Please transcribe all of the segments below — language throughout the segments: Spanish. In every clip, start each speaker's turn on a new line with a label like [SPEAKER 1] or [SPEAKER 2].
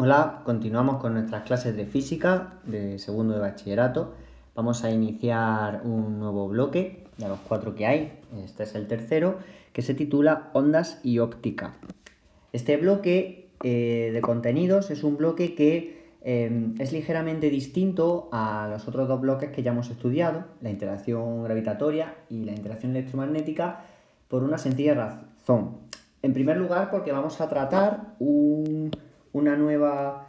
[SPEAKER 1] Hola, continuamos con nuestras clases de física de segundo de bachillerato. Vamos a iniciar un nuevo bloque de los 4 que hay. Este es el tercero, que se titula Ondas y óptica. Este bloque de contenidos es un bloque que es ligeramente distinto a los otros dos bloques que ya hemos estudiado, la interacción gravitatoria y la interacción electromagnética, por una sencilla razón. En primer lugar, porque vamos a tratar una nueva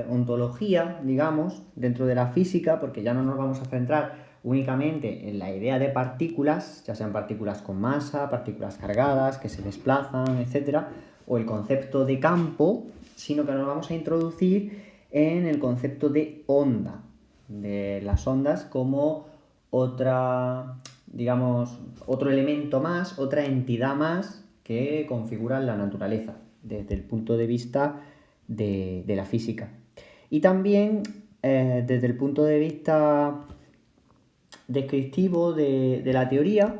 [SPEAKER 1] ontología, digamos, dentro de la física, porque ya no nos vamos a centrar únicamente en la idea de partículas, ya sean partículas con masa, partículas cargadas, que se desplazan, etc., o el concepto de campo, sino que nos vamos a introducir en el concepto de onda, de las ondas como otra, digamos, otro elemento más, otra entidad más que configuran la naturaleza desde el punto de vista de la física. Y también desde el punto de vista descriptivo de la teoría,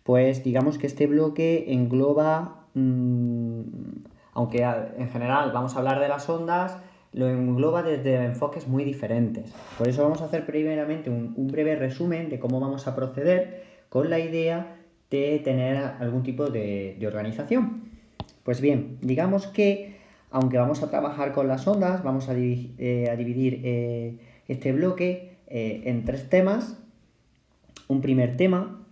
[SPEAKER 1] pues digamos que este bloque engloba, aunque en general vamos a hablar de las ondas, lo engloba desde enfoques muy diferentes. Por eso vamos a hacer primeramente un breve resumen de cómo vamos a proceder con la idea de tener algún tipo de organización. Pues bien, digamos que aunque vamos a trabajar con las ondas, vamos a dividir este bloque en 3 temas. Un primer tema,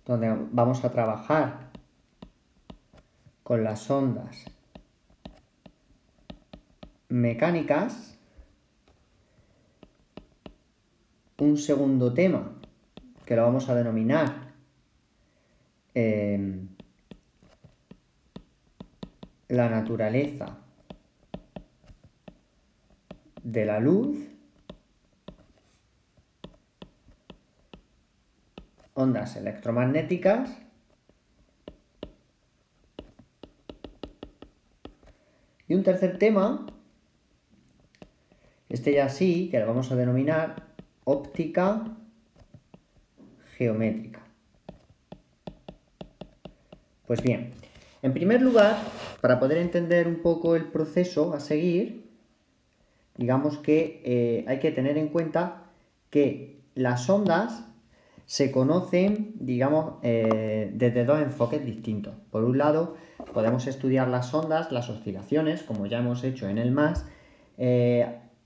[SPEAKER 1] donde vamos a trabajar con las ondas mecánicas. Un segundo tema, que lo vamos a denominar la naturaleza de la luz, ondas electromagnéticas, y un tercer tema, este ya sí, que lo vamos a denominar óptica geométrica. Pues bien, en primer lugar, para poder entender un poco el proceso a seguir, digamos que hay que tener en cuenta que las ondas se conocen, digamos, desde 2 enfoques distintos. Por un lado, podemos estudiar las ondas, las oscilaciones, como ya hemos hecho en el MAS,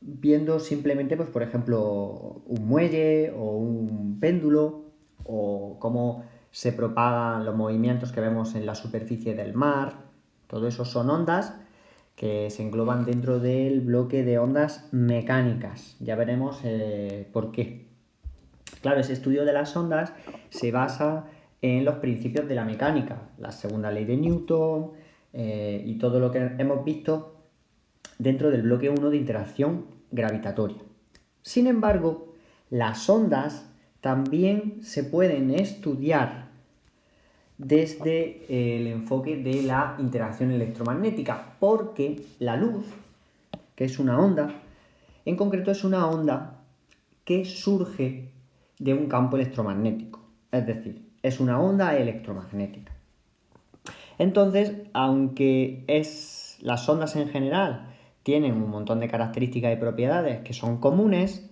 [SPEAKER 1] viendo simplemente, pues, por ejemplo, un muelle o un péndulo, o cómo se propagan los movimientos que vemos en la superficie del mar. Todo eso son ondas que se engloban dentro del bloque de ondas mecánicas. Ya veremos por qué. Claro, ese estudio de las ondas se basa en los principios de la mecánica, la segunda ley de Newton y todo lo que hemos visto dentro del bloque 1 de interacción gravitatoria. Sin embargo, las ondas también se pueden estudiar desde el enfoque de la interacción electromagnética, porque la luz, que es una onda, en concreto es una onda que surge de un campo electromagnético, es decir, es una onda electromagnética. Entonces, aunque las ondas en general tienen un montón de características y propiedades que son comunes,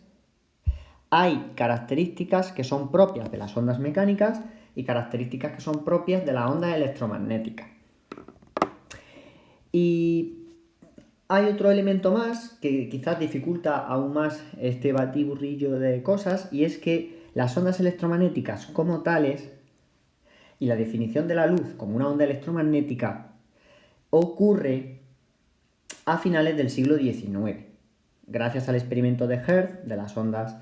[SPEAKER 1] hay características que son propias de las ondas mecánicas y características que son propias de las ondas electromagnéticas. Y hay otro elemento más que quizás dificulta aún más este batiburrillo de cosas, y es que las ondas electromagnéticas como tales y la definición de la luz como una onda electromagnética ocurre a finales del siglo XIX, gracias al experimento de Hertz de las ondas,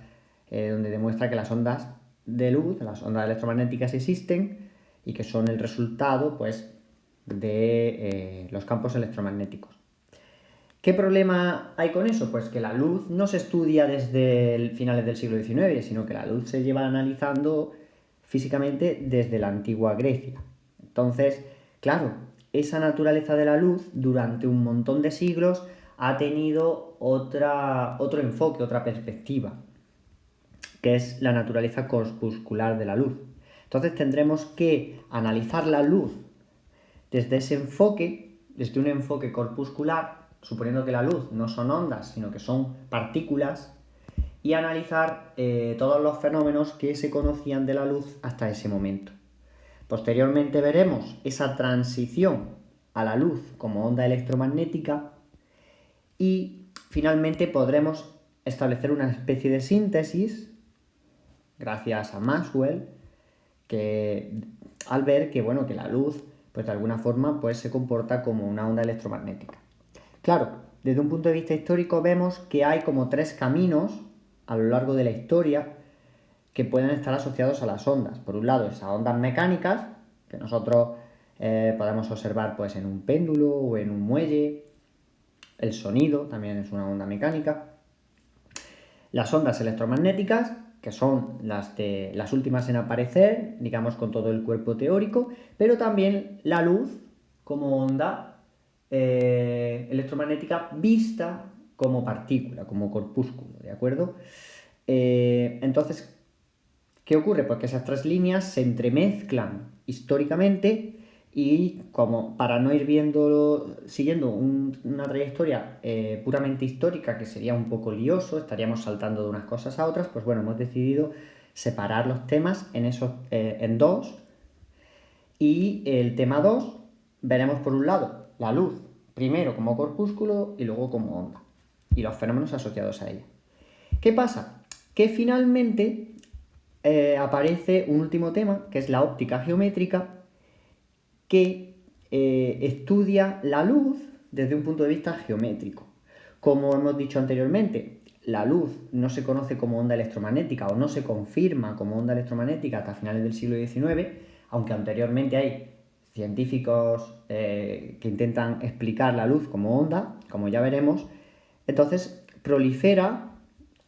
[SPEAKER 1] donde demuestra que las ondas de luz, las ondas electromagnéticas existen y que son el resultado, pues, de los campos electromagnéticos. ¿Qué problema hay con eso? Pues que la luz no se estudia desde finales del siglo XIX, sino que la luz se lleva analizando físicamente desde la antigua Grecia. Entonces, claro, esa naturaleza de la luz durante un montón de siglos ha tenido otro enfoque, otra perspectiva, que es la naturaleza corpuscular de la luz. Entonces tendremos que analizar la luz desde ese enfoque, desde un enfoque corpuscular, suponiendo que la luz no son ondas, sino que son partículas, y analizar todos los fenómenos que se conocían de la luz hasta ese momento. Posteriormente veremos esa transición a la luz como onda electromagnética y finalmente podremos establecer una especie de síntesis gracias a Maxwell, que al ver que, bueno, que la luz pues de alguna forma pues se comporta como una onda electromagnética. Claro, desde un punto de vista histórico vemos que hay como 3 caminos a lo largo de la historia que pueden estar asociados a las ondas. Por un lado, esas ondas mecánicas, que nosotros podemos observar pues en un péndulo o en un muelle. El sonido también es una onda mecánica. Las ondas electromagnéticas, que son las últimas en aparecer, digamos con todo el cuerpo teórico, pero también la luz como onda electromagnética vista como partícula, como corpúsculo, ¿de acuerdo? Entonces, ¿qué ocurre? Pues que esas 3 líneas se entremezclan históricamente y como para no ir siguiendo una trayectoria puramente histórica que sería un poco lioso, estaríamos saltando de unas cosas a otras, pues bueno, hemos decidido separar los temas en 2 y el tema 2 veremos por un lado la luz, primero como corpúsculo y luego como onda y los fenómenos asociados a ella. ¿Qué pasa? Que finalmente aparece un último tema, que es la óptica geométrica, que estudia la luz desde un punto de vista geométrico. Como hemos dicho anteriormente, la luz no se conoce como onda electromagnética o no se confirma como onda electromagnética hasta finales del siglo XIX, aunque anteriormente hay científicos que intentan explicar la luz como onda, como ya veremos. Entonces prolifera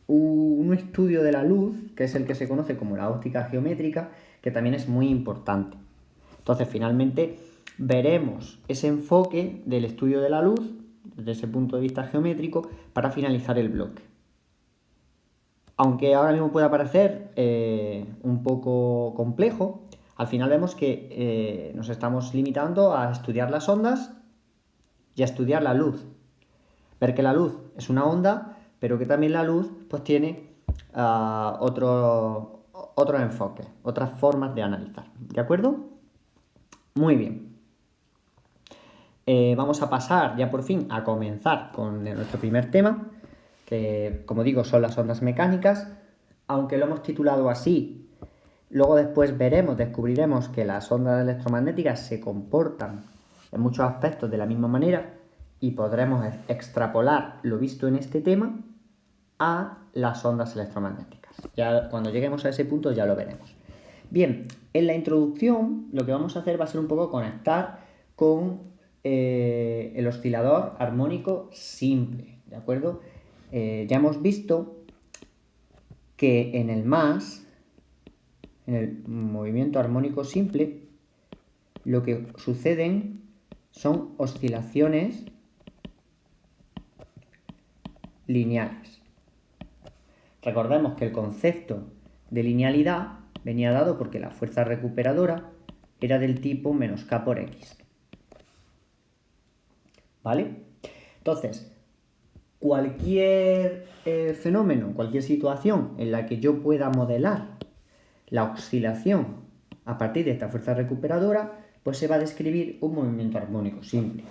[SPEAKER 1] un estudio de la luz, que es el que se conoce como la óptica geométrica, que también es muy importante. Entonces, finalmente, veremos ese enfoque del estudio de la luz desde ese punto de vista geométrico para finalizar el bloque. Aunque ahora mismo pueda parecer un poco complejo, al final vemos que nos estamos limitando a estudiar las ondas y a estudiar la luz. Ver que la luz es una onda, pero que también la luz pues tiene otro enfoque, otras formas de analizar. ¿De acuerdo? Muy bien. Vamos a pasar ya por fin a comenzar con nuestro primer tema, que como digo son las ondas mecánicas, aunque lo hemos titulado así. Luego después descubriremos que las ondas electromagnéticas se comportan en muchos aspectos de la misma manera y podremos extrapolar lo visto en este tema a las ondas electromagnéticas. Ya cuando lleguemos a ese punto ya lo veremos. Bien, en la introducción lo que vamos a hacer va a ser un poco conectar con el oscilador armónico simple, ¿de acuerdo? Ya hemos visto que en el movimiento armónico simple, lo que suceden son oscilaciones lineales. Recordemos que el concepto de linealidad venía dado porque la fuerza recuperadora era del tipo menos K por X. ¿Vale? Entonces, cualquier fenómeno, cualquier situación en la que yo pueda modelar la oscilación a partir de esta fuerza recuperadora, pues se va a describir un movimiento armónico simple.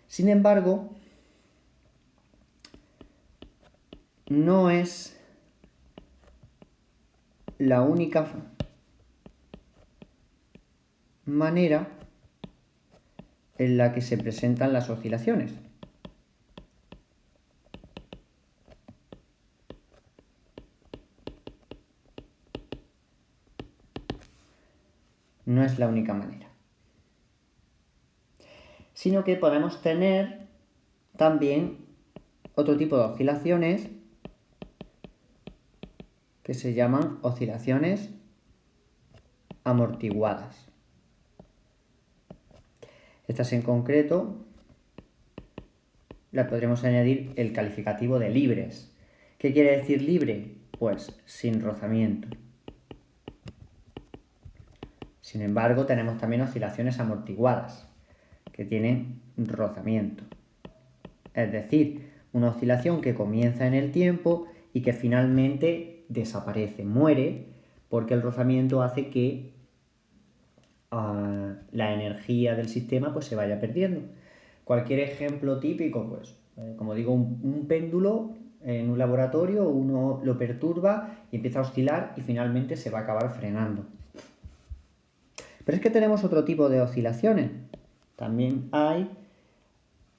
[SPEAKER 1] Sin embargo, no es la única manera en la que se presentan las oscilaciones. No es la única manera. Sino que podemos tener también otro tipo de oscilaciones que se llaman oscilaciones amortiguadas. Estas en concreto las podremos añadir el calificativo de libres. ¿Qué quiere decir libre? Pues sin rozamiento. Sin embargo, tenemos también oscilaciones amortiguadas. que tienen rozamiento. Es decir, una oscilación que comienza en el tiempo y que finalmente desaparece, muere, porque el rozamiento hace que la energía del sistema pues, se vaya perdiendo. Cualquier ejemplo típico, pues, como digo, un péndulo en un laboratorio, uno lo perturba y empieza a oscilar y finalmente se va a acabar frenando. Pero es que tenemos otro tipo de oscilaciones. También hay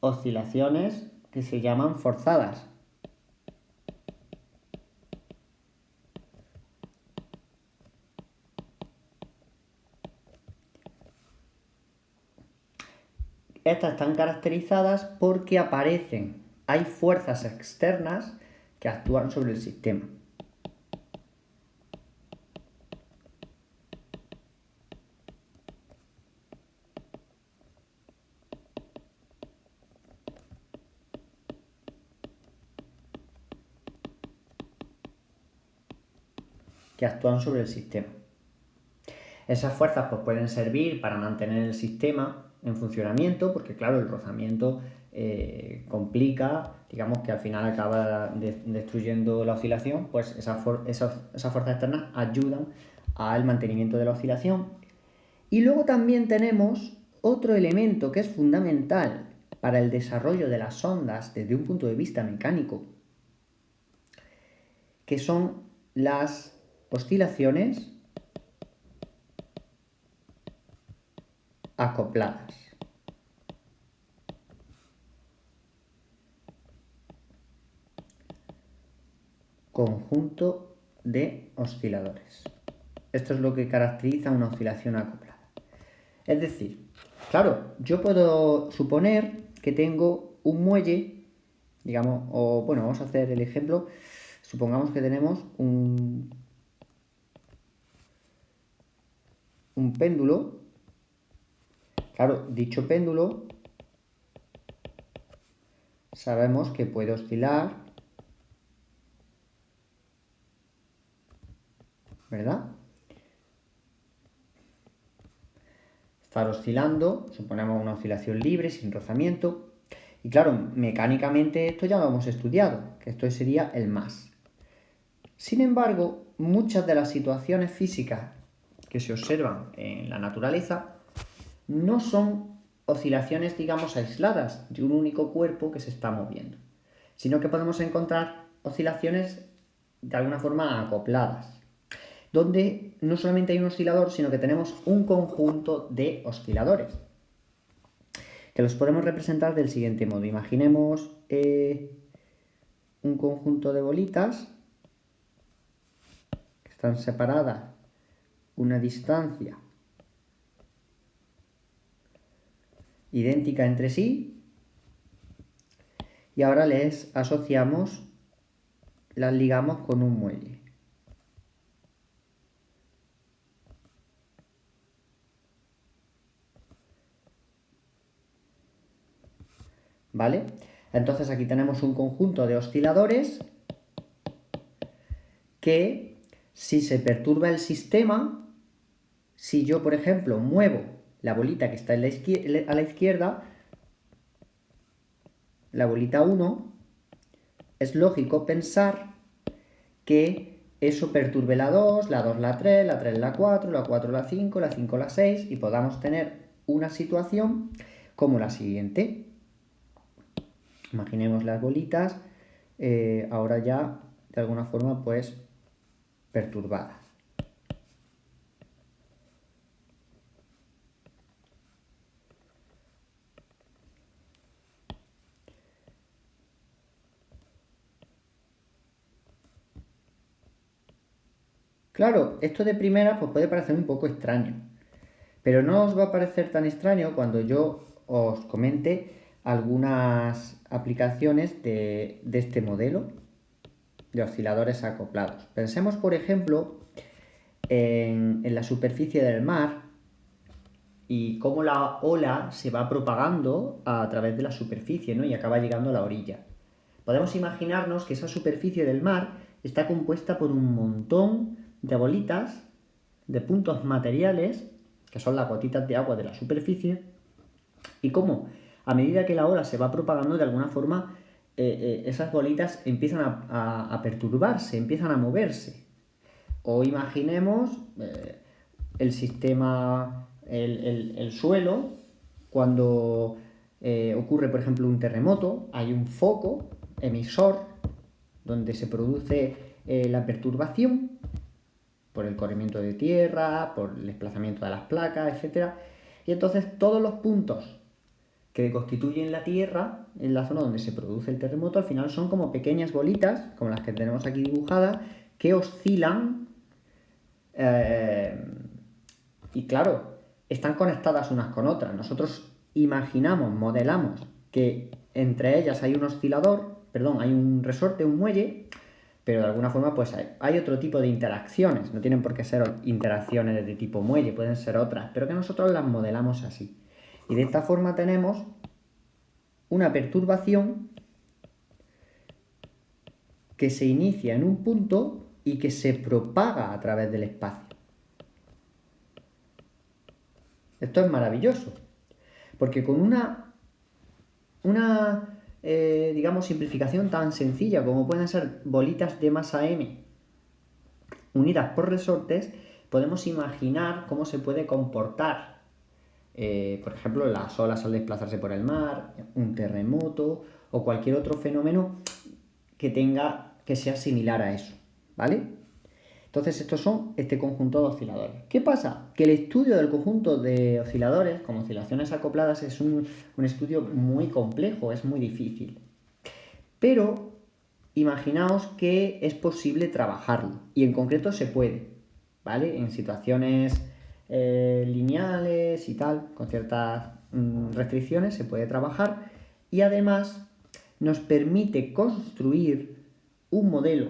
[SPEAKER 1] oscilaciones que se llaman forzadas. Estas están caracterizadas porque hay fuerzas externas que actúan sobre el sistema. Esas fuerzas pues, pueden servir para mantener el sistema en funcionamiento, porque claro, el rozamiento complica, digamos que al final acaba destruyendo la oscilación, pues esas fuerzas externas ayudan al mantenimiento de la oscilación. Y luego también tenemos otro elemento que es fundamental para el desarrollo de las ondas desde un punto de vista mecánico, que son las oscilaciones acopladas. Conjunto de osciladores. Esto es lo que caracteriza una oscilación acoplada. Es decir, claro, yo puedo suponer que tengo un muelle, digamos, o bueno, vamos a hacer el ejemplo. Supongamos que tenemos un péndulo. Claro, dicho péndulo sabemos que puede oscilar, ¿verdad? Estar oscilando, suponemos una oscilación libre, sin rozamiento. Y claro, mecánicamente esto ya lo hemos estudiado, que esto sería el más. Sin embargo, muchas de las situaciones físicas que se observan en la naturaleza no son oscilaciones, digamos, aisladas de un único cuerpo que se está moviendo, sino que podemos encontrar oscilaciones de alguna forma acopladas, donde no solamente hay un oscilador, sino que tenemos un conjunto de osciladores, que los podemos representar del siguiente modo. Imaginemos un conjunto de bolitas que están separadas una distancia idéntica entre sí, y ahora las ligamos con un muelle. ¿Vale? Entonces aquí tenemos un conjunto de osciladores que, si se perturba el sistema, si yo, por ejemplo, muevo la bolita que está a la izquierda, la bolita 1, es lógico pensar que eso perturbe la 2 la 3, la 3 la 4, la 4 la 5, la 5 la 6, y podamos tener una situación como la siguiente. Imaginemos las bolitas ahora ya de alguna forma pues perturbadas. Claro, esto de primera pues puede parecer un poco extraño, pero no os va a parecer tan extraño cuando yo os comente algunas aplicaciones de este modelo de osciladores acoplados. Pensemos, por ejemplo, en la superficie del mar y cómo la ola se va propagando a través de la superficie, ¿no? Y acaba llegando a la orilla. Podemos imaginarnos que esa superficie del mar está compuesta por un montón de bolitas, de puntos materiales, que son las gotitas de agua de la superficie, Y cómo a medida que la ola se va propagando, de alguna forma, esas bolitas empiezan a perturbarse, empiezan a moverse. O imaginemos el sistema, el suelo, cuando ocurre, por ejemplo, un terremoto, hay un foco emisor donde se produce la perturbación por el corrimiento de tierra, por el desplazamiento de las placas, etc. Y entonces todos los puntos que constituyen la Tierra, en la zona donde se produce el terremoto, al final son como pequeñas bolitas, como las que tenemos aquí dibujadas, que oscilan y claro, están conectadas unas con otras. Nosotros imaginamos, modelamos que entre ellas hay un oscilador, perdón, hay un resorte, un muelle, pero de alguna forma pues hay otro tipo de interacciones. No tienen por qué ser interacciones de tipo muelle, pueden ser otras, pero que nosotros las modelamos así. Y de esta forma tenemos una perturbación que se inicia en un punto y que se propaga a través del espacio. Esto es maravilloso, porque con una digamos, simplificación tan sencilla como pueden ser bolitas de masa m unidas por resortes, podemos imaginar cómo se puede comportar, por ejemplo, las olas al desplazarse por el mar, un terremoto o cualquier otro fenómeno que sea similar a eso, ¿vale? Entonces estos son este conjunto de osciladores. ¿Qué pasa? Que el estudio del conjunto de osciladores, como oscilaciones acopladas, es un estudio muy complejo, es muy difícil. Pero imaginaos que es posible trabajarlo, y en concreto se puede, ¿vale? En situaciones lineales y tal, con ciertas restricciones, se puede trabajar, y además nos permite construir un modelo,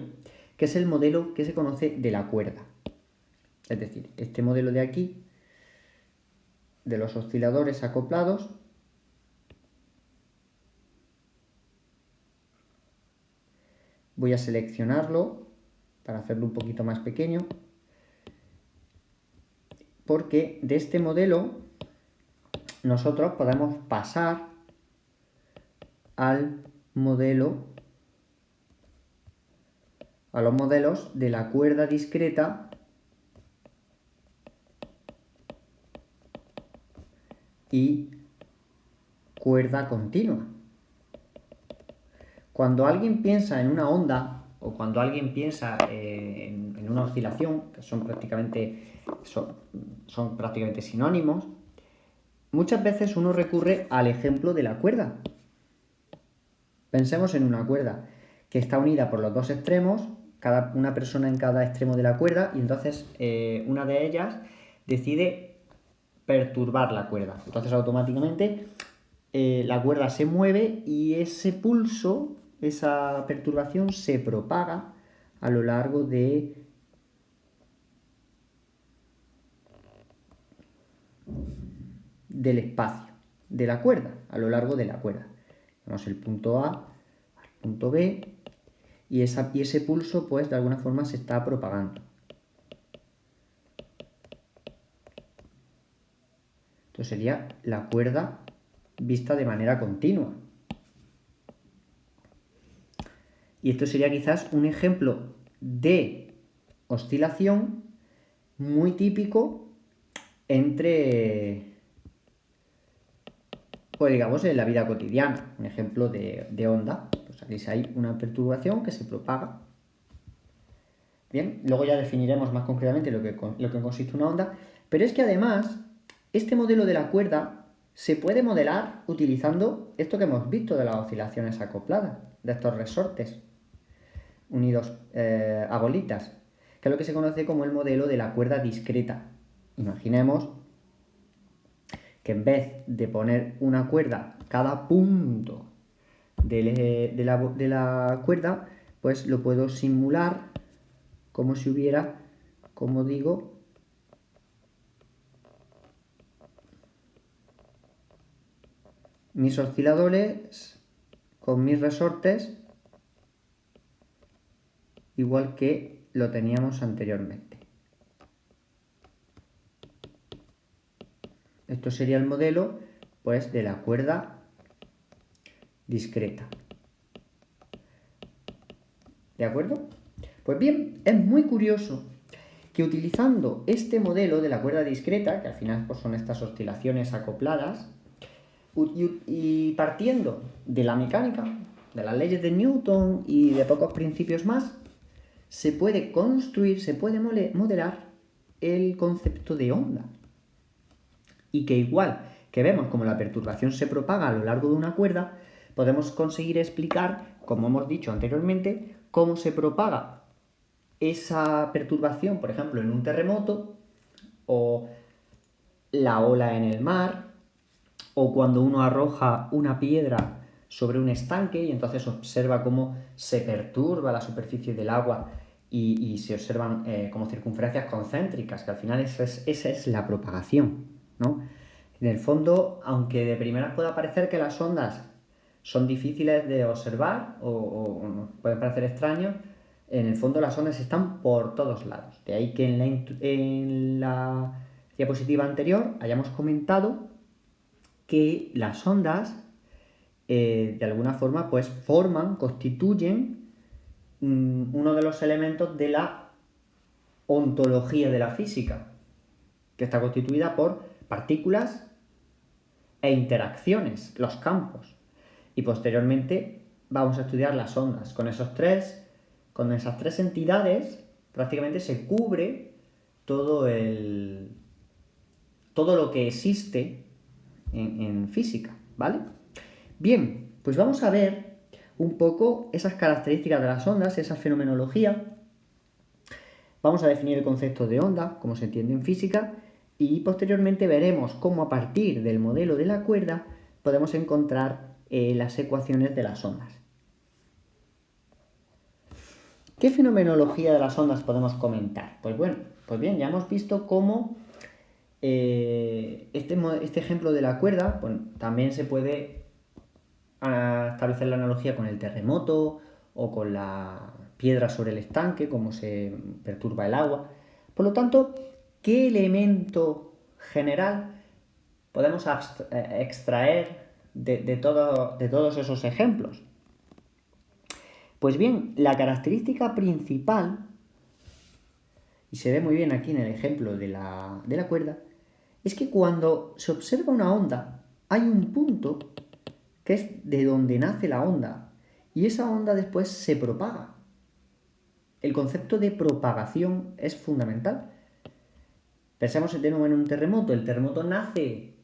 [SPEAKER 1] que es el modelo que se conoce de la cuerda. Es decir, este modelo de aquí, de los osciladores acoplados, voy a seleccionarlo para hacerlo un poquito más pequeño, porque de este modelo nosotros podemos pasar al modelo, a los modelos de la cuerda discreta y cuerda continua. Cuando alguien piensa en una onda o cuando alguien piensa en una oscilación, que son prácticamente sinónimos, muchas veces uno recurre al ejemplo de la cuerda. Pensemos en una cuerda que está unida por los dos extremos, una persona en cada extremo de la cuerda, y entonces una de ellas decide perturbar la cuerda. Entonces automáticamente la cuerda se mueve y ese pulso, esa perturbación se propaga a lo largo del espacio de la cuerda, a lo largo de la cuerda. Tenemos el punto A al punto B y ese pulso pues de alguna forma se está propagando. Entonces sería la cuerda vista de manera continua. Y esto sería quizás un ejemplo de oscilación muy típico entre, pues digamos, en la vida cotidiana. Un ejemplo de onda. Pues aquí hay una perturbación que se propaga. Bien, luego ya definiremos más concretamente lo que consiste una onda. Pero es que además, este modelo de la cuerda se puede modelar utilizando esto que hemos visto de las oscilaciones acopladas, de estos resortes unidos a bolitas, que es lo que se conoce como el modelo de la cuerda discreta. Imaginemos que en vez de poner una cuerda cada punto de la cuerda, pues lo puedo simular como si hubiera, como digo, mis osciladores con mis resortes, igual que lo teníamos anteriormente. Esto sería el modelo pues de la cuerda discreta. ¿De acuerdo? Pues bien, es muy curioso que utilizando este modelo de la cuerda discreta, que al final pues, son estas oscilaciones acopladas, y partiendo de la mecánica, de las leyes de Newton y de pocos principios más, se puede construir, se puede modelar el concepto de onda. Y que igual que vemos como la perturbación se propaga a lo largo de una cuerda, podemos conseguir explicar, como hemos dicho anteriormente, cómo se propaga esa perturbación, por ejemplo, en un terremoto, o la ola en el mar, o cuando uno arroja una piedra sobre un estanque y entonces observa cómo se perturba la superficie del agua y se observan como circunferencias concéntricas, que al final esa es la propagación, ¿no? En el fondo, aunque de primeras pueda parecer que las ondas son difíciles de observar o pueden parecer extraños, en el fondo las ondas están por todos lados. De ahí que en la diapositiva anterior hayamos comentado que las ondas de alguna forma pues constituyen uno de los elementos de la ontología de la física, que está constituida por partículas e interacciones, los campos. Y posteriormente vamos a estudiar las ondas. Con esas tres entidades prácticamente se cubre todo lo que existe en física, ¿vale? Bien, pues vamos a ver un poco esas características de las ondas, esa fenomenología. Vamos a definir el concepto de onda, como se entiende en física, y posteriormente veremos cómo a partir del modelo de la cuerda podemos encontrar las ecuaciones de las ondas. ¿Qué fenomenología de las ondas podemos comentar? Pues bien, ya hemos visto cómo este ejemplo de la cuerda también se puede establecer la analogía con el terremoto o con la piedra sobre el estanque, cómo se perturba el agua. Por lo tanto, ¿qué elemento general podemos extraer de todos esos ejemplos? Pues bien, la característica principal, y se ve muy bien aquí en el ejemplo de la cuerda, es que cuando se observa una onda, hay un punto que es de donde nace la onda, y esa onda después se propaga. El concepto de propagación es fundamental. Pensemos de nuevo en un terremoto. El terremoto nace,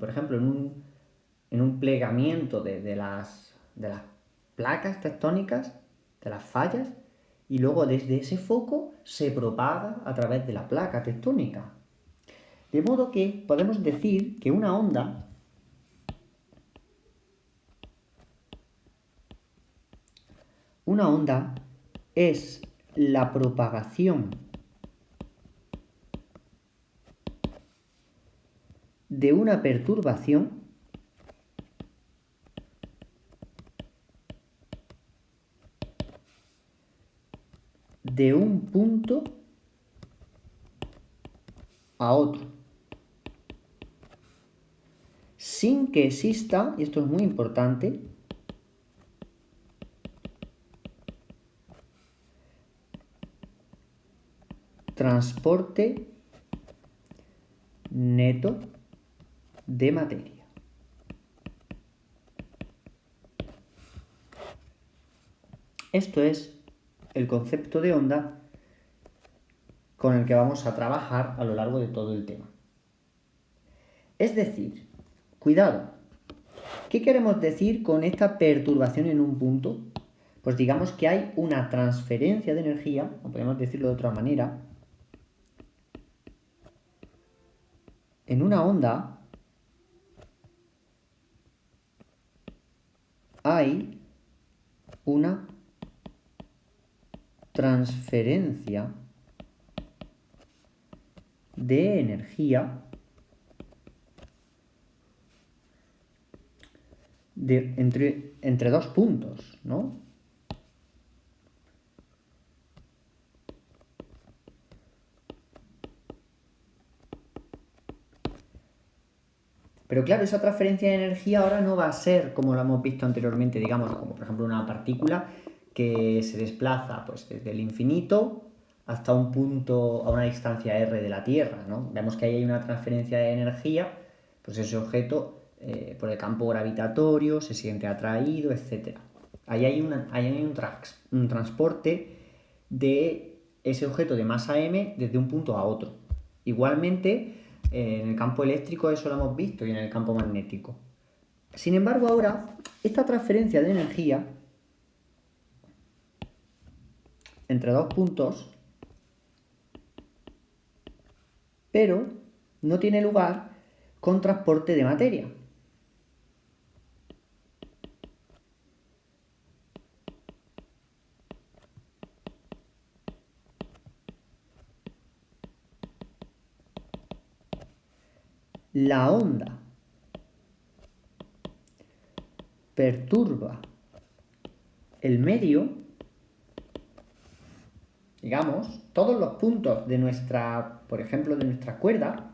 [SPEAKER 1] por ejemplo, en un plegamiento de las placas tectónicas, de las fallas, y luego desde ese foco se propaga a través de la placa tectónica. De modo que podemos decir que una onda es la propagación de una perturbación de un punto a otro, sin que exista, y esto es muy importante, transporte neto de materia. Esto es el concepto de onda con el que vamos a trabajar a lo largo de todo el tema. Es decir, cuidado, ¿qué queremos decir con esta perturbación en un punto? Pues digamos que hay una transferencia de energía, o podemos decirlo de otra manera, en una onda hay una transferencia de energía entre dos puntos, ¿no? Pero claro, esa transferencia de energía ahora no va a ser como lo hemos visto anteriormente, digamos, como por ejemplo una partícula que se desplaza pues, desde el infinito hasta un punto a una distancia r de la Tierra, ¿no? Vemos que ahí hay una transferencia de energía, pues ese objeto por el campo gravitatorio se siente atraído, etc. Ahí hay un transporte de ese objeto de masa m desde un punto a otro. Igualmente, en el campo eléctrico eso lo hemos visto y en el campo magnético. Sin embargo, ahora, esta transferencia de energía entre dos puntos, pero no tiene lugar con transporte de materia. La onda perturba el medio, digamos, todos los puntos de nuestra, por ejemplo, de nuestra cuerda,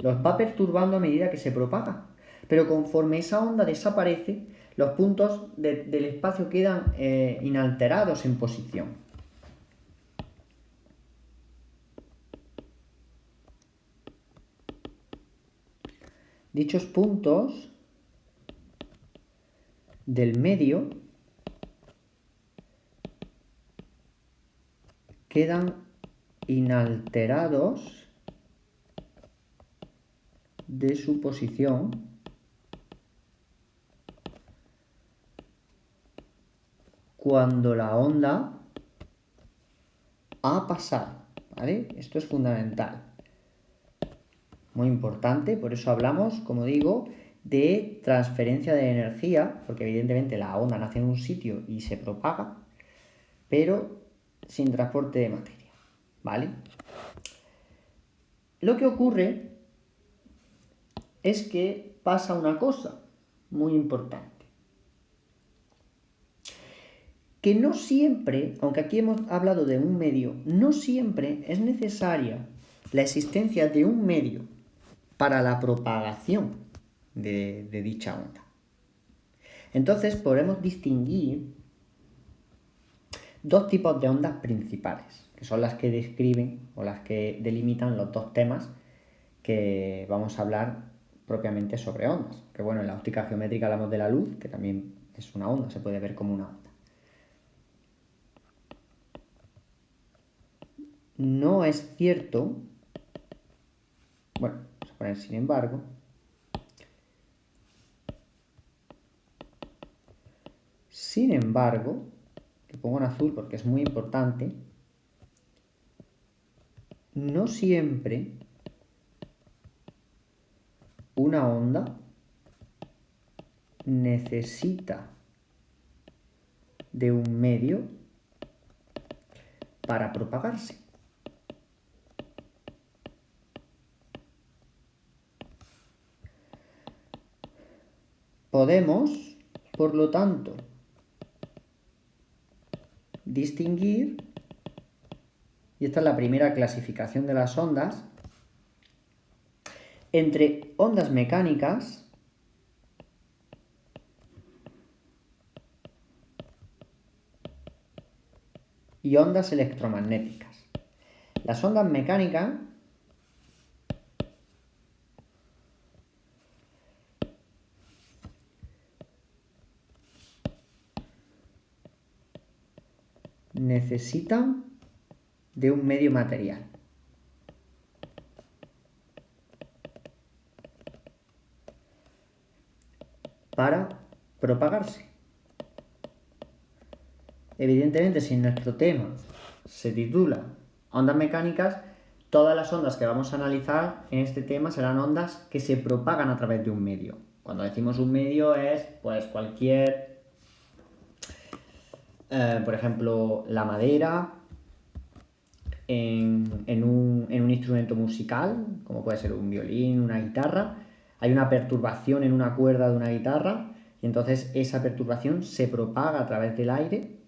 [SPEAKER 1] los va perturbando a medida que se propaga. Pero conforme esa onda desaparece, los puntos del espacio quedan inalterados en posición. Dichos puntos del medio quedan inalterados de su posición cuando la onda ha pasado, ¿vale? Esto es fundamental, muy importante, por eso hablamos, como digo, de transferencia de energía, porque evidentemente la onda nace en un sitio y se propaga, pero sin transporte de materia, ¿vale? Lo que ocurre es que pasa una cosa muy importante. Que no siempre, aunque aquí hemos hablado de un medio, no siempre es necesaria la existencia de un medio para la propagación de dicha onda. Entonces podemos distinguir dos tipos de ondas principales, que son las que describen o las que delimitan los dos temas que vamos a hablar propiamente sobre ondas. Que bueno, en la óptica geométrica hablamos de la luz, que también es una onda, se puede ver como una onda. No es cierto, bueno, vamos a poner sin embargo, que pongo en azul porque es muy importante, no siempre una onda necesita de un medio para propagarse. Podemos, por lo tanto, distinguir, y esta es la primera clasificación de las ondas, entre ondas mecánicas y ondas electromagnéticas. Las ondas mecánicas necesitan de un medio material para propagarse. Evidentemente, si nuestro tema se titula ondas mecánicas, todas las ondas que vamos a analizar en este tema serán ondas que se propagan a través de un medio. Cuando decimos un medio es pues cualquier, por ejemplo, la madera en un instrumento musical, como puede ser un violín, una guitarra. Hay una perturbación en una cuerda de una guitarra y entonces esa perturbación se propaga a través del aire,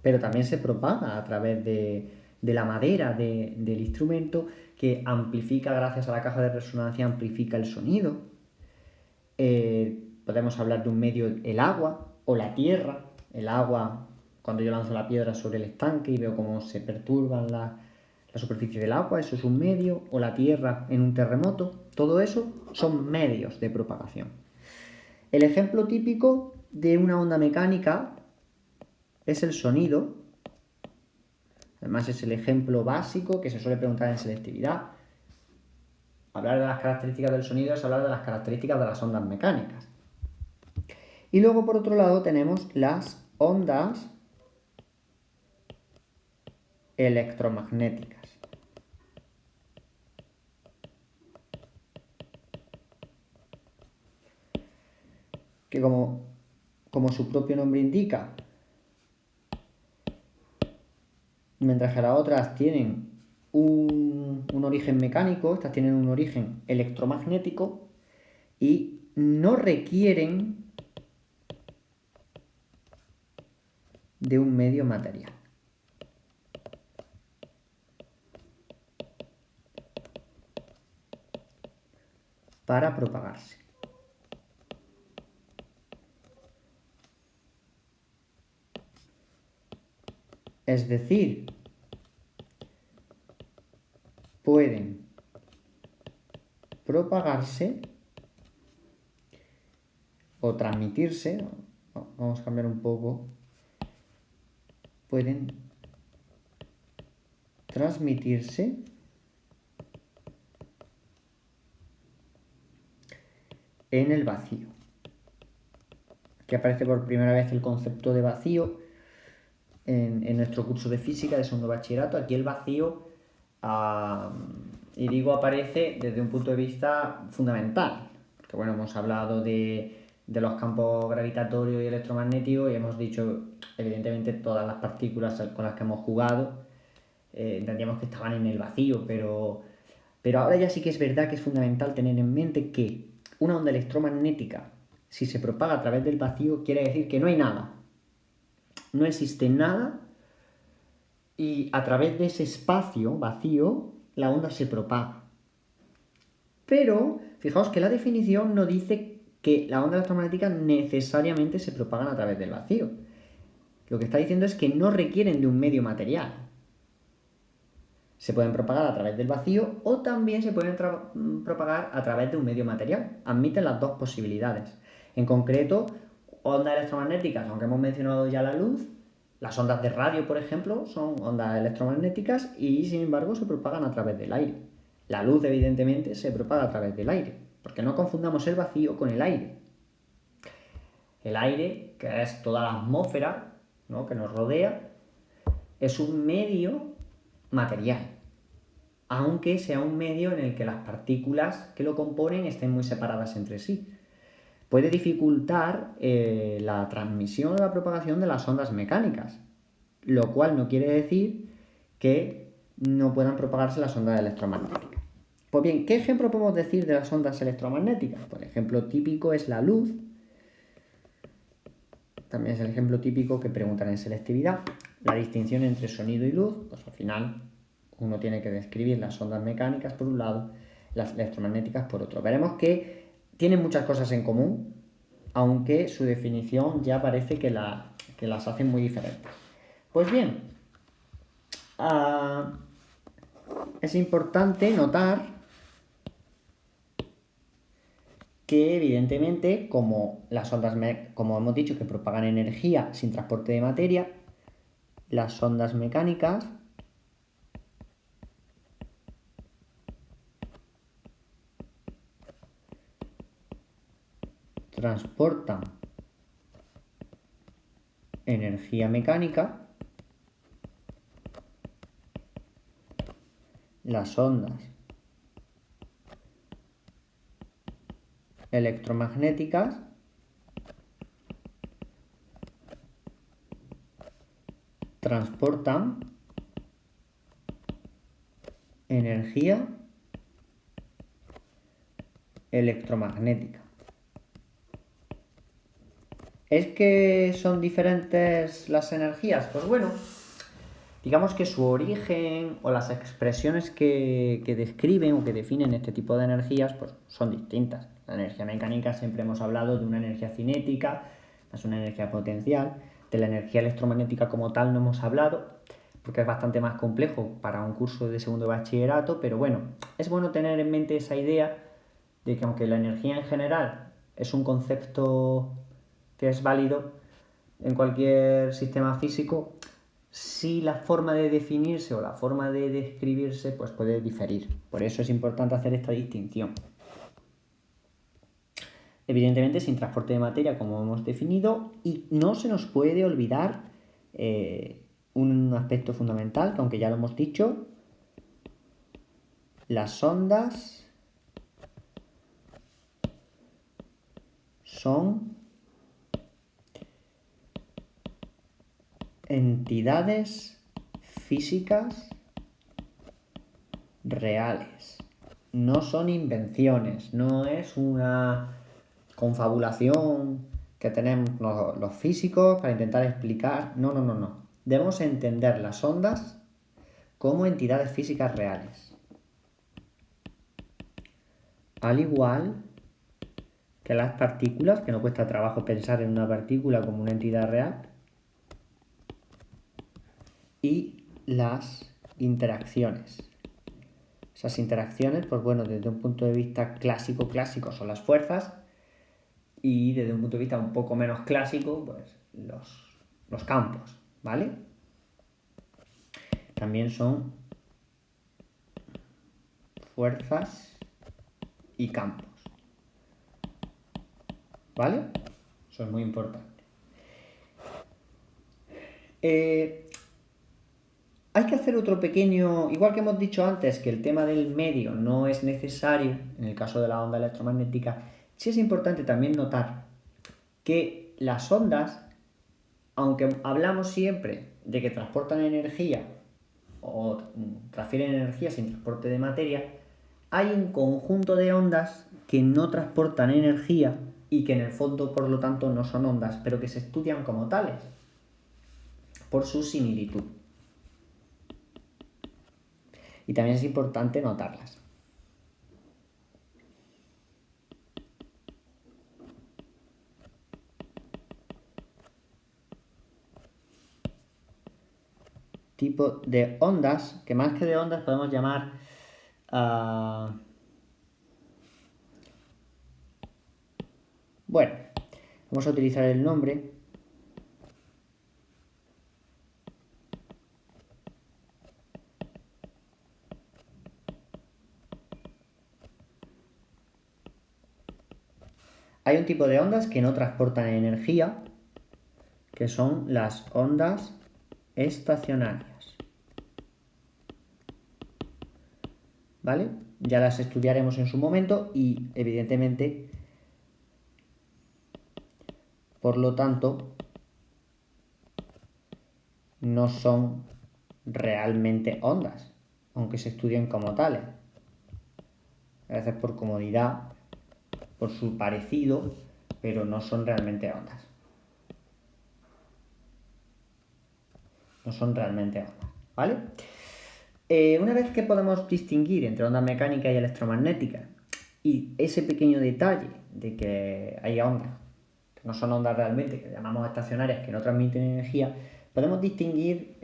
[SPEAKER 1] pero también se propaga a través de la madera del instrumento, que amplifica, gracias a la caja de resonancia, amplifica el sonido. Podemos hablar de un medio, el agua o la tierra. El agua, cuando yo lanzo la piedra sobre el estanque y veo cómo se perturban la superficie del agua, eso es un medio, o la tierra en un terremoto. Todo eso son medios de propagación. El ejemplo típico de una onda mecánica es el sonido. Además es el ejemplo básico que se suele preguntar en selectividad. Hablar de las características del sonido es hablar de las características de las ondas mecánicas. Y luego, por otro lado, tenemos las ondas electromagnéticas. Que como su propio nombre indica, mientras que las otras tienen un origen mecánico, estas tienen un origen electromagnético y no requieren de un medio material. Para propagarse. Es decir, pueden propagarse o transmitirse, vamos a cambiar un poco, pueden transmitirse en el vacío. Aquí aparece por primera vez el concepto de vacío en nuestro curso de física de segundo bachillerato. Aquí el vacío, y digo aparece desde un punto de vista fundamental, porque bueno, hemos hablado de los campos gravitatorios y electromagnéticos y hemos dicho, evidentemente, todas las partículas con las que hemos jugado, entendíamos que estaban en el vacío, pero ahora ya sí que es verdad que es fundamental tener en mente que una onda electromagnética, si se propaga a través del vacío, quiere decir que no hay nada. No existe nada y a través de ese espacio vacío la onda se propaga. Pero fijaos que la definición no dice que las ondas electromagnéticas necesariamente se propagan a través del vacío. Lo que está diciendo es que no requieren de un medio material. Se pueden propagar a través del vacío o también se pueden propagar a través de un medio material. Admiten las dos posibilidades. En concreto, ondas electromagnéticas, aunque hemos mencionado ya la luz, las ondas de radio, por ejemplo, son ondas electromagnéticas y, sin embargo, se propagan a través del aire. La luz, evidentemente, se propaga a través del aire, porque no confundamos el vacío con el aire. El aire, que es toda la atmósfera, ¿no?, que nos rodea, es un medio material, aunque sea un medio en el que las partículas que lo componen estén muy separadas entre sí. Puede dificultar la transmisión o la propagación de las ondas mecánicas, lo cual no quiere decir que no puedan propagarse las ondas electromagnéticas. Pues bien, ¿qué ejemplo podemos decir de las ondas electromagnéticas? Pues el ejemplo típico es la luz. También es el ejemplo típico que preguntan en selectividad. La distinción entre sonido y luz, pues al final uno tiene que describir las ondas mecánicas por un lado, las electromagnéticas por otro. Veremos que tienen muchas cosas en común, aunque su definición ya parece que las hacen muy diferentes. Pues bien, es importante notar que evidentemente, como las ondas, como hemos dicho, que propagan energía sin transporte de materia, las ondas mecánicas transportan energía mecánica, las ondas electromagnéticas transportan energía electromagnética. ¿Es que son diferentes las energías? Pues bueno, digamos que su origen o las expresiones que describen o que definen este tipo de energías pues son distintas. La energía mecánica siempre hemos hablado de una energía cinética, es una energía potencial. De la energía electromagnética como tal no hemos hablado, porque es bastante más complejo para un curso de segundo de bachillerato, pero bueno, es bueno tener en mente esa idea de que aunque la energía en general es un concepto que es válido en cualquier sistema físico, sí la forma de definirse o la forma de describirse pues puede diferir. Por eso es importante hacer esta distinción. Evidentemente sin transporte de materia, como hemos definido, y no se nos puede olvidar un aspecto fundamental, que aunque ya lo hemos dicho, las ondas son entidades físicas reales. No son invenciones, no es una confabulación que tenemos los físicos para intentar explicar. No. Debemos entender las ondas como entidades físicas reales. Al igual que las partículas, que no cuesta trabajo pensar en una partícula como una entidad real, y las interacciones. Esas interacciones, pues bueno, desde un punto de vista clásico son las fuerzas, y desde un punto de vista un poco menos clásico, pues los campos, ¿vale? También son fuerzas y campos, ¿vale? Eso es muy importante. Hay que hacer otro pequeño, igual que hemos dicho antes que el tema del medio no es necesario, en el caso de la onda electromagnética, sí es importante también notar que las ondas, aunque hablamos siempre de que transportan energía o transfieren energía sin transporte de materia, hay un conjunto de ondas que no transportan energía y que en el fondo, por lo tanto, no son ondas, pero que se estudian como tales, por su similitud. Y también es importante notarlas. Tipo de ondas, que más que de ondas podemos llamar bueno, vamos a utilizar el nombre hay un tipo de ondas que no transportan energía, que son las ondas estacionarias, ¿vale? Ya las estudiaremos en su momento y evidentemente, por lo tanto, no son realmente ondas, aunque se estudien como tales. A veces por comodidad, por su parecido, pero no son realmente ondas. No son realmente ondas, ¿vale? Una vez que podemos distinguir entre ondas mecánicas y electromagnéticas, y ese pequeño detalle de que hay ondas que no son ondas realmente, que llamamos estacionarias, que no transmiten energía, podemos distinguir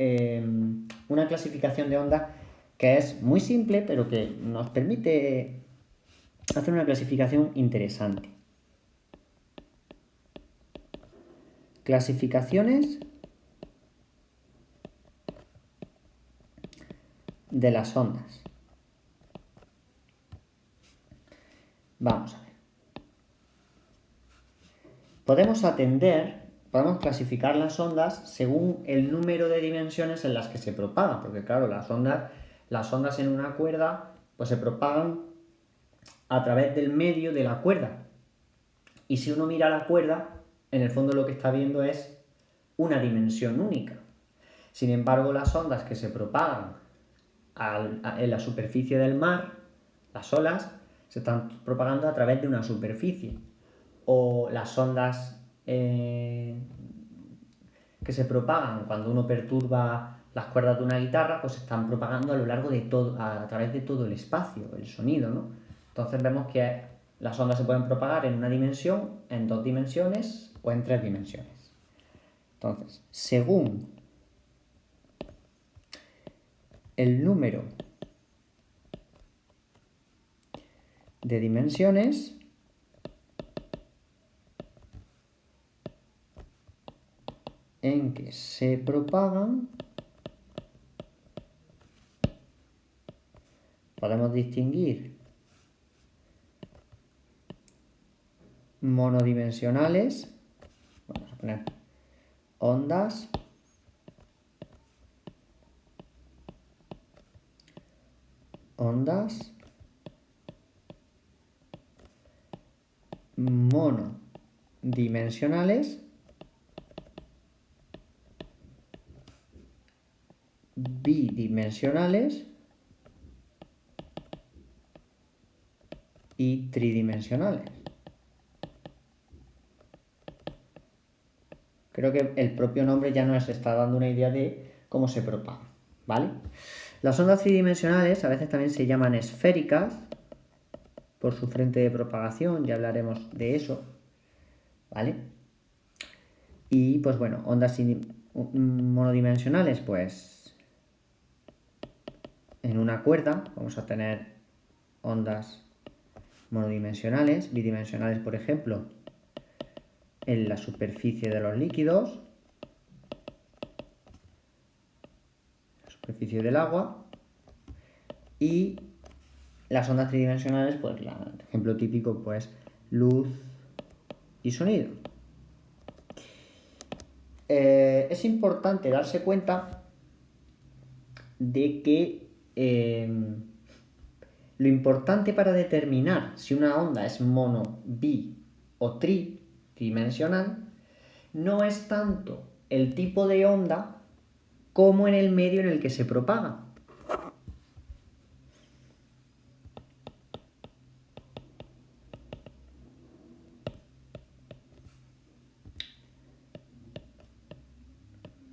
[SPEAKER 1] una clasificación de ondas que es muy simple, pero que nos permite hacer una clasificación interesante. Clasificaciones de las ondas. Vamos a ver. Podemos clasificar las ondas según el número de dimensiones en las que se propagan, porque claro, las ondas en una cuerda pues se propagan a través del medio de la cuerda. Y si uno mira la cuerda, en el fondo lo que está viendo es una dimensión única. Sin embargo, las ondas que se propagan en la superficie del mar, las olas, se están propagando a través de una superficie. O las ondas que se propagan cuando uno perturba las cuerdas de una guitarra, pues se están propagando a lo largo de todo, a través de todo el espacio, el sonido, ¿no? Entonces vemos que Las ondas se pueden propagar en una dimensión, en 2 dimensiones o en 3 dimensiones. Entonces, según el número de dimensiones, en que se propagan, podemos distinguir monodimensionales, vamos a poner ondas, monodimensionales, bidimensionales y tridimensionales. Creo que el propio nombre ya nos está dando una idea de cómo se propaga, ¿vale? Las ondas tridimensionales a veces también se llaman esféricas por su frente de propagación, ya hablaremos de eso, ¿vale? Y pues bueno, ondas monodimensionales, pues en una cuerda vamos a tener ondas monodimensionales, bidimensionales por ejemplo, en la superficie de los líquidos, la superficie del agua, y las ondas tridimensionales, pues el ejemplo típico, pues luz y sonido. Es importante darse cuenta de que lo importante para determinar si una onda es mono, bi o tridimensional no es tanto el tipo de onda como en el medio en el que se propaga.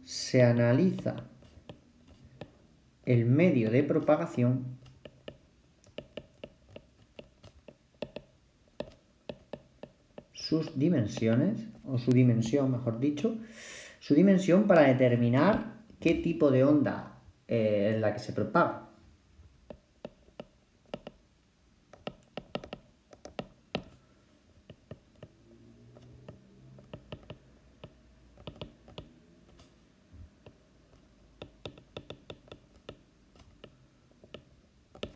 [SPEAKER 1] Se analiza el medio de propagación sus dimensiones, o su dimensión, mejor dicho, su dimensión para determinar qué tipo de onda es la que se propaga.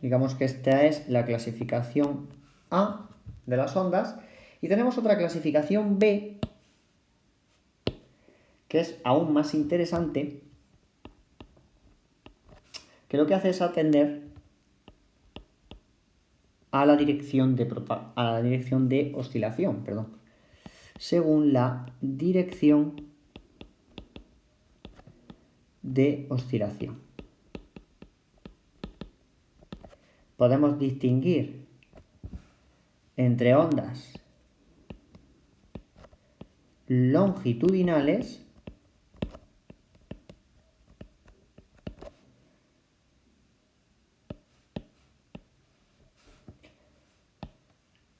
[SPEAKER 1] Digamos que esta es la clasificación A de las ondas y tenemos otra clasificación B que es aún más interesante, que lo que hace es atender a la dirección de oscilación, según la dirección de oscilación. Podemos distinguir entre ondas longitudinales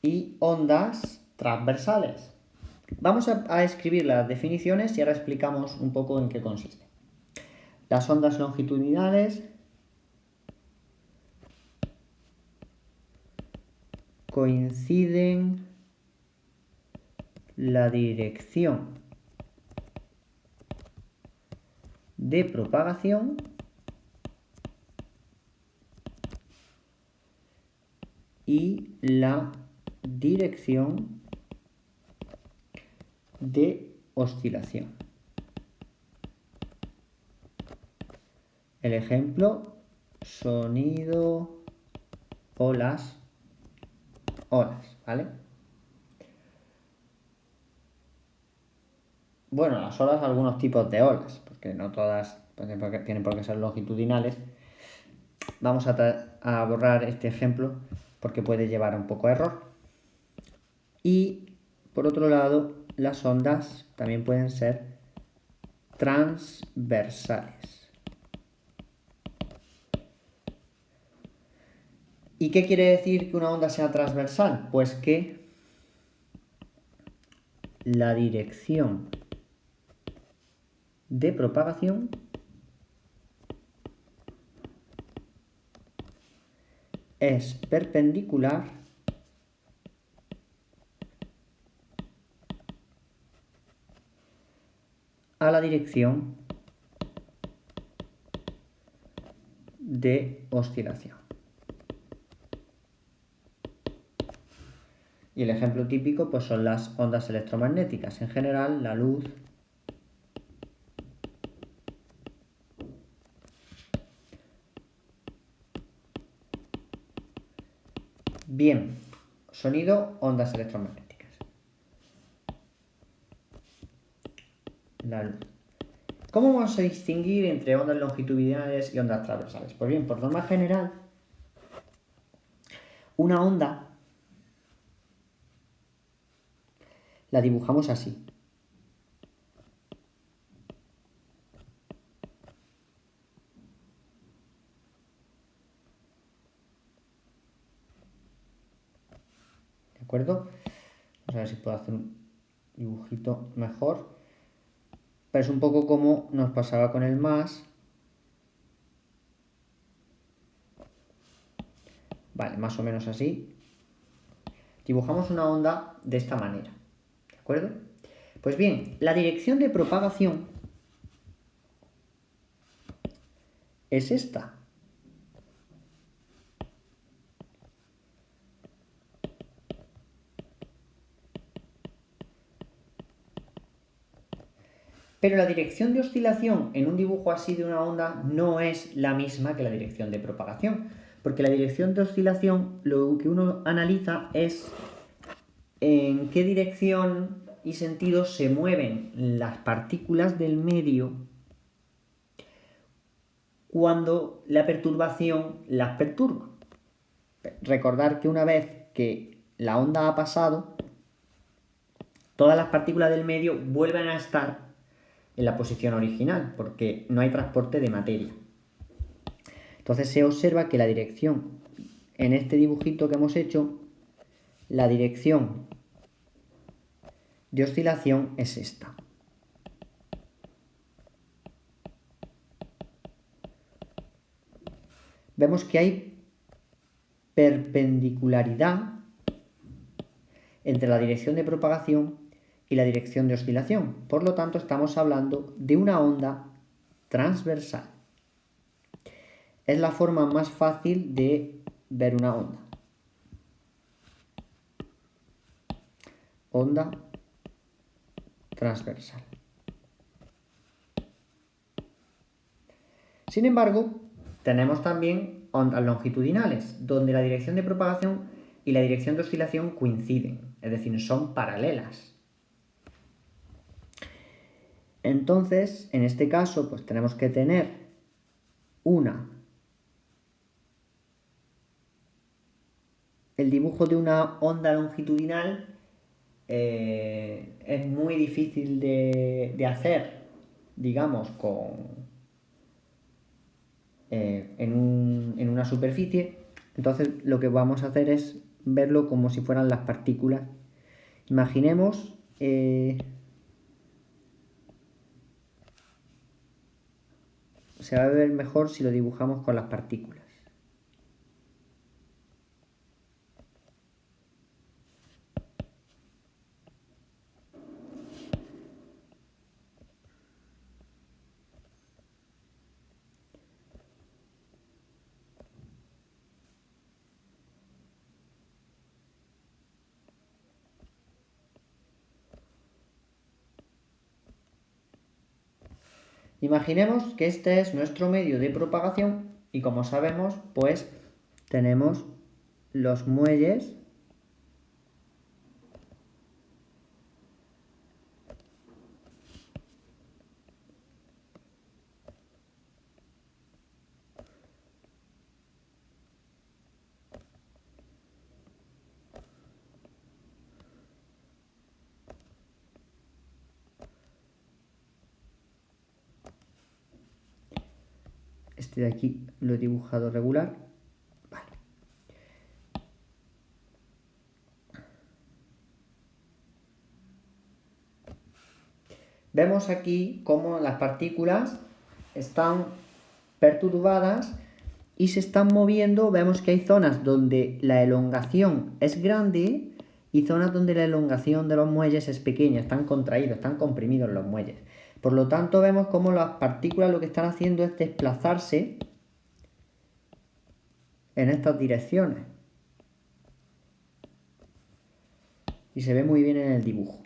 [SPEAKER 1] y ondas transversales. Vamos a escribir las definiciones y ahora explicamos un poco en qué consiste. Las ondas longitudinales coinciden la dirección de propagación y la dirección de oscilación. El ejemplo, sonido, olas, ¿vale? Bueno, las olas, algunos tipos de olas, porque no todas tienen por qué ser longitudinales. Vamos a borrar este ejemplo porque puede llevar un poco a error. Y por otro lado, las ondas también pueden ser transversales. ¿Y qué quiere decir que una onda sea transversal? Pues que la dirección de propagación es perpendicular a la dirección de oscilación. Y el ejemplo típico pues son las ondas electromagnéticas. En general, la luz bien, sonido, ondas electromagnéticas. La luz. ¿Cómo vamos a distinguir entre ondas longitudinales y ondas transversales? Pues bien, por norma general, una onda la dibujamos así. ¿De acuerdo? Vamos a ver si puedo hacer un dibujito mejor. Pero es un poco como nos pasaba con el más. Vale, más o menos así. Dibujamos una onda de esta manera. ¿De acuerdo? Pues bien, la dirección de propagación es esta. Pero la dirección de oscilación en un dibujo así de una onda no es la misma que la dirección de propagación. Porque la dirección de oscilación lo que uno analiza es en qué dirección y sentido se mueven las partículas del medio cuando la perturbación las perturba. Recordar que una vez que la onda ha pasado, todas las partículas del medio vuelven a estar en la posición original, porque no hay transporte de materia. Entonces se observa que la dirección, en este dibujito que hemos hecho, la dirección de oscilación es esta. Vemos que hay perpendicularidad entre la dirección de propagación y la dirección de oscilación. Por lo tanto, estamos hablando de una onda transversal. Es la forma más fácil de ver una onda. Onda transversal. Sin embargo, tenemos también ondas longitudinales, donde la dirección de propagación y la dirección de oscilación coinciden, es decir, son paralelas. Entonces, en este caso, pues tenemos que tener el dibujo de una onda longitudinal es muy difícil de hacer, digamos, en una superficie. Entonces lo que vamos a hacer es verlo como si fueran las partículas. Imaginemos se va a ver mejor si lo dibujamos con las partículas. Imaginemos que este es nuestro medio de propagación y como sabemos, pues tenemos los muelles este de aquí lo he dibujado regular. Vale. vemos aquí cómo las partículas están perturbadas y se están moviendo. Vemos que hay zonas donde la elongación es grande y zonas donde la elongación de los muelles es pequeña, están contraídos, están comprimidos los muelles. Por lo tanto, vemos cómo las partículas lo que están haciendo es desplazarse en estas direcciones. Y se ve muy bien en el dibujo.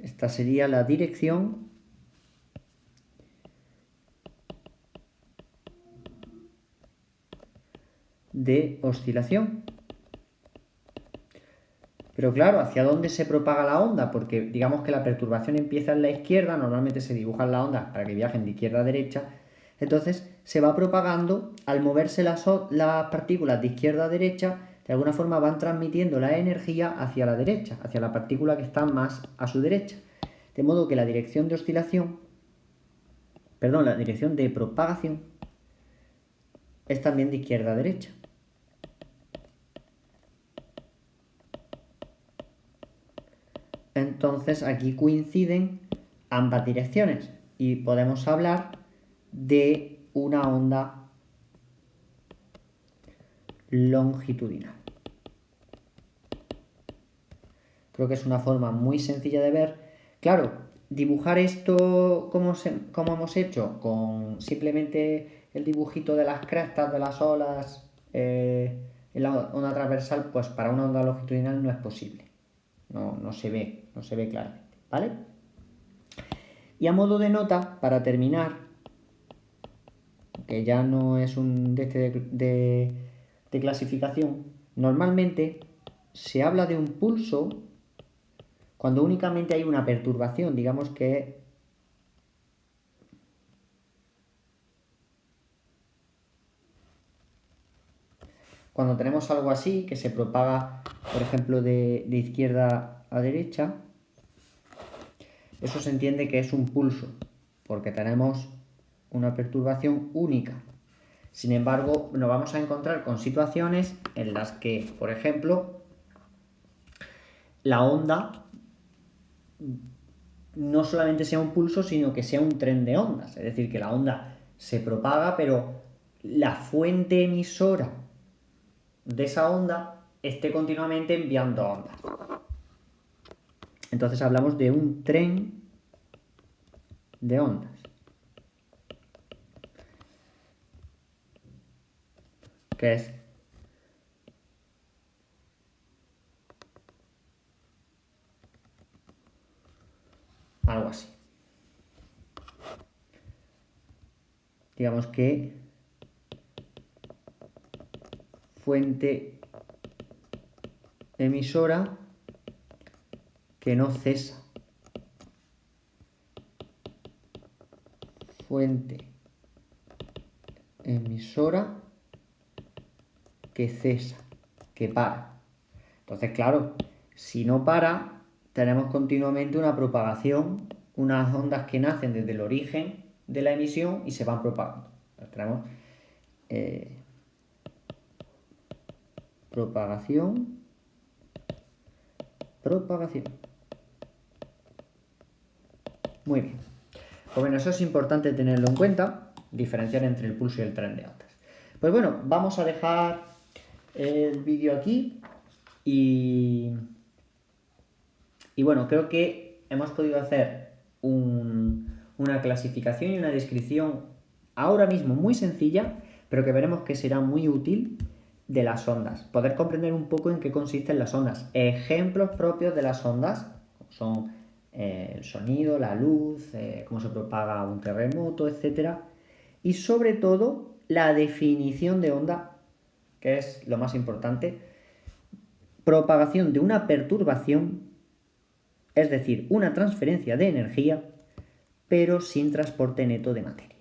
[SPEAKER 1] Esta sería la dirección de oscilación. Pero claro, ¿hacia dónde se propaga la onda? Porque digamos que la perturbación empieza en la izquierda, normalmente se dibujan las ondas para que viajen de izquierda a derecha, entonces se va propagando, al moverse las partículas de izquierda a derecha, de alguna forma van transmitiendo la energía hacia la derecha, hacia la partícula que está más a su derecha. De modo que la dirección de oscilación, perdón, la dirección de propagación es también de izquierda a derecha. Entonces aquí coinciden ambas direcciones y podemos hablar de una onda longitudinal. Creo que es una forma muy sencilla de ver. Claro, dibujar esto como hemos hecho, con simplemente el dibujito de las crestas de las olas en la onda transversal, pues para una onda longitudinal no es posible. No se ve claramente, ¿vale? Y a modo de nota, para terminar, que ya no es un de clasificación, normalmente se habla de un pulso cuando únicamente hay una perturbación, digamos que cuando tenemos algo así, que se propaga, por ejemplo, de izquierda a derecha, eso se entiende que es un pulso, porque tenemos una perturbación única. Sin embargo, nos vamos a encontrar con situaciones en las que, por ejemplo, la onda no solamente sea un pulso, sino que sea un tren de ondas. Es decir, que la onda se propaga, pero la fuente emisora de esa onda esté continuamente enviando ondas. Entonces hablamos de un tren de ondas. Que es algo así. Digamos que fuente emisora que no cesa. Fuente emisora que cesa, que para. Entonces, claro, si no para, tenemos continuamente una propagación, unas ondas que nacen desde el origen de la emisión y se van propagando. Entonces, tenemos propagación. Muy bien. Pues bueno, eso es importante tenerlo en cuenta, diferenciar entre el pulso y el tren de ondas. Pues bueno, vamos a dejar el vídeo aquí y bueno, creo que hemos podido hacer una clasificación y una descripción ahora mismo muy sencilla, pero que veremos que será muy útil de las ondas. Poder comprender un poco en qué consisten las ondas. Ejemplos propios de las ondas son el sonido, la luz, cómo se propaga un terremoto, etc. Y sobre todo la definición de onda, que es lo más importante. Propagación de una perturbación, es decir, una transferencia de energía, pero sin transporte neto de materia.